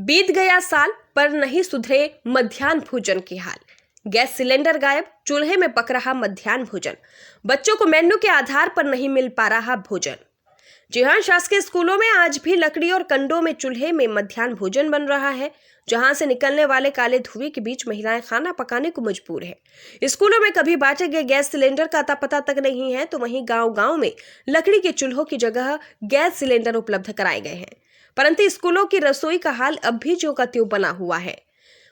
बीत गया साल पर नहीं सुधरे मध्याह्न भोजन के हाल। गैस सिलेंडर गायब, चूल्हे में पक रहा मध्याह्न भोजन। बच्चों को मेन्यू के आधार पर नहीं मिल पा रहा भोजन। जी हां, शासकीय स्कूलों में आज भी लकड़ी और कंडों में चूल्हे में मध्याह्न भोजन बन रहा है, जहां से निकलने वाले काले धुएं के बीच महिलाएं खाना पकाने को मजबूर है। स्कूलों में कभी बांटे गए गैस सिलेंडर का अता पता तक नहीं है, तो वहीं गांव-गांव में लकड़ी के चूल्हों की जगह गैस सिलेंडर उपलब्ध कराए गए हैं, परंतु स्कूलों की रसोई का हाल अब भी ज्यों का त्यों बना हुआ है।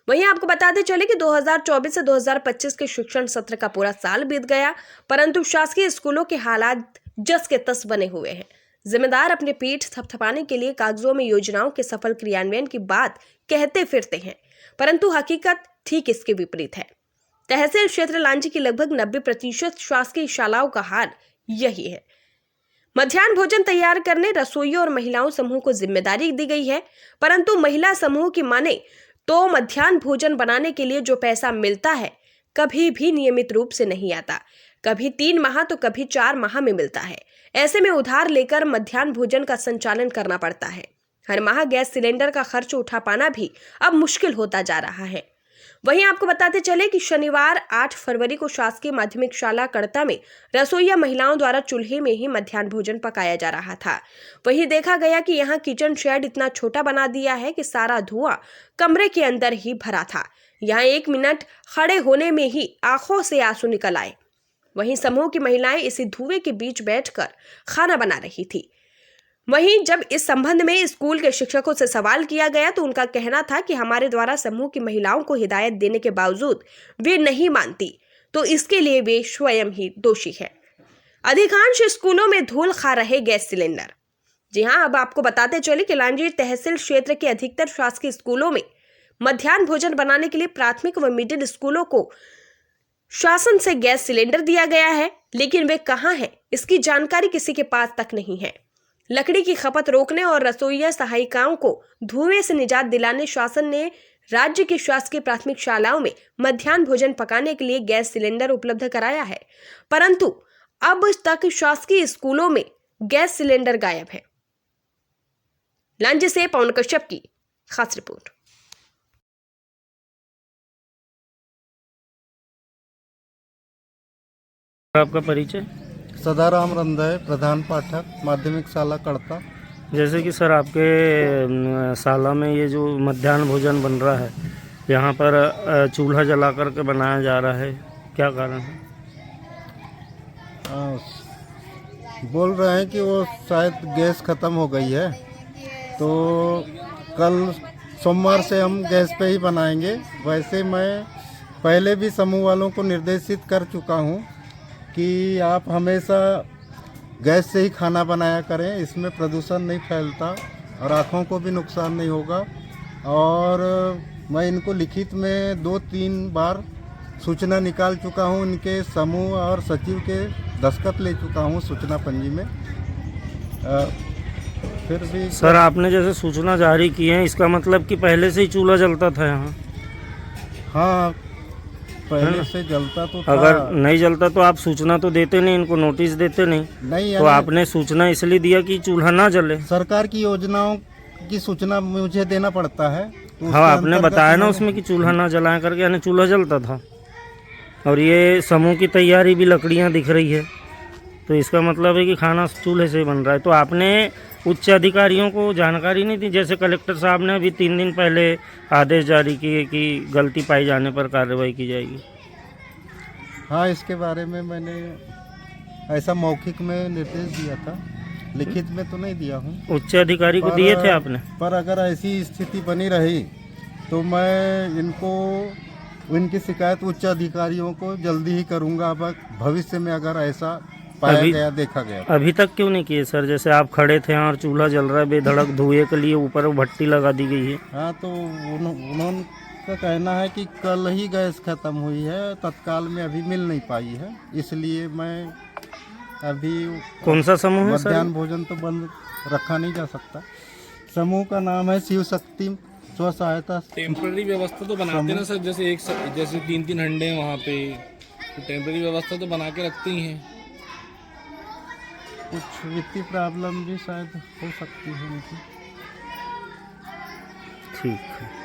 वहीं आपको बताते चले कि 2024 से 2025 के शिक्षण सत्र का पूरा साल बीत गया, परंतु शासकीय स्कूलों के हालात जस के तस बने हुए हैं। जिम्मेदार अपने पीठ थपथपाने के लिए कागजों में योजनाओं के सफल क्रियान्वयन की बात कहते फिरते हैं, परंतु हकीकत ठीक इसके विपरीत है। तहसील क्षेत्र लांजी की लगभग 90% शासकीय शालाओं का हाल यही है। मध्याह्न भोजन तैयार करने रसोइयों और महिलाओं समूह को जिम्मेदारी दी गई है, परंतु महिला समूह की माने तो मध्याह्न भोजन बनाने के लिए जो पैसा मिलता है कभी भी नियमित रूप से नहीं आता। कभी 3 माह तो कभी 4 माह में मिलता है। ऐसे में उधार लेकर मध्याह्न भोजन का संचालन करना पड़ता है। हर माह गैस सिलेंडर का खर्च उठा पाना भी अब मुश्किल होता जा रहा है। वहीं आपको बताते चले कि शनिवार 8 फरवरी को शासकीय माध्यमिक शाला कड़ता में रसोइया महिलाओं द्वारा चूल्हे में ही मध्याह्न भोजन पकाया जा रहा था। वहीं देखा गया कि यहां किचन शेड इतना छोटा बना दिया है कि सारा धुआं कमरे के अंदर ही भरा था। यहां 1 मिनट खड़े होने में ही आंखों से आंसू निकल आए। वहीं समूह की महिलाएं इसी धुएं के बीच बैठकर खाना बना रही थी। वहीं जब इस संबंध में स्कूल के शिक्षकों से सवाल किया गया तो उनका कहना था कि हमारे द्वारा समूह की महिलाओं को हिदायत देने के बावजूद वे नहीं मानती, तो इसके लिए वे स्वयं ही दोषी है। अधिकांश स्कूलों में धूल खा रहे गैस सिलेंडर। जी हां, अब आपको बताते चले कि लांजी तहसील क्षेत्र के अधिकतर शासकीय स्कूलों में मध्याह्न भोजन बनाने के लिए प्राथमिक व मिडिल स्कूलों को शासन से गैस सिलेंडर दिया गया है, लेकिन वे कहां हैं इसकी जानकारी किसी के पास तक नहीं है। लकड़ी की खपत रोकने और रसोइया सहायिकाओं को धुएं से निजात दिलाने शासन ने राज्य की शासकीय प्राथमिक शालाओं में मध्याह्न भोजन पकाने के लिए गैस सिलेंडर उपलब्ध कराया है, परंतु अब तक शासकीय स्कूलों में गैस सिलेंडर गायब है। लांजी से पवन कश्यप की खास रिपोर्ट। आपका परिचय? सदाराम रंधाए, प्रधान पाठक, माध्यमिक शाला कड़ता। जैसे कि सर आपके शाला में ये जो मध्याह्न भोजन बन रहा है, यहाँ पर चूल्हा जला करके बनाया जा रहा है, क्या कारण है? बोल रहे हैं कि वो शायद गैस ख़त्म हो गई है, तो कल सोमवार से हम गैस पे ही बनाएंगे। वैसे मैं पहले भी समूह वालों को निर्देशित कर चुका हूँ कि आप हमेशा गैस से ही खाना बनाया करें, इसमें प्रदूषण नहीं फैलता और आँखों को भी नुकसान नहीं होगा। और मैं इनको लिखित में 2-3 बार सूचना निकाल चुका हूँ, इनके समूह और सचिव के दस्तखत ले चुका हूँ सूचना पंजी में। फिर भी सर आपने जैसे सूचना जारी की है, इसका मतलब कि पहले से ही चूल्हा जलता था यहाँ? हाँ, पहले से जलता तो था। अगर नहीं जलता तो आप सूचना तो देते नहीं, इनको नोटिस देते नहीं तो आपने सूचना इसलिए दिया कि चूल्हा ना जले। सरकार की योजनाओं की सूचना मुझे देना पड़ता है, तो हाँ, आपने बताया ना उसमें कि चूल्हा ना जलाया करके, यानी चूल्हा जलता था। और ये समूह की तैयारी भी लकड़ियाँ दिख रही है, तो इसका मतलब है कि खाना चूल्हे से बन रहा है। तो आपने उच्च अधिकारियों को जानकारी नहीं दी? जैसे कलेक्टर साहब ने अभी 3 दिन पहले आदेश जारी किए कि गलती पाई जाने पर कार्रवाई की जाएगी। हाँ, इसके बारे में मैंने ऐसा मौखिक में निर्देश दिया था, लिखित में तो नहीं दिया हूँ। उच्च अधिकारी को दिए थे आपने? पर अगर ऐसी स्थिति बनी रही तो मैं इनकी शिकायत उच्च अधिकारियों को जल्दी ही करूँगा। अब भविष्य में अगर ऐसा पाया गया, देखा गया। अभी तक क्यों नहीं किए सर? जैसे आप खड़े थे और चूल्हा जल रहा है बेधड़क, धुएं के लिए ऊपर वो भट्टी लगा दी गई है। हाँ, तो उन्होंने का कहना है कि कल ही गैस खत्म हुई है, तत्काल में अभी मिल नहीं पाई है, इसलिए मैं अभी कौन सा समूह है सर? मध्याह्न भोजन तो बंद रखा नहीं जा सकता। समूह का नाम है शिव शक्ति स्व सहायता। टेम्पररी व्यवस्था तो बनाते ना सर, जैसे 3-3 हंडे वहाँ पे, तो टेम्पररी व्यवस्था तो बना के रखते ही हैं। कुछ वित्तीय प्रॉब्लम भी शायद हो सकती है उनकी। ठीक है।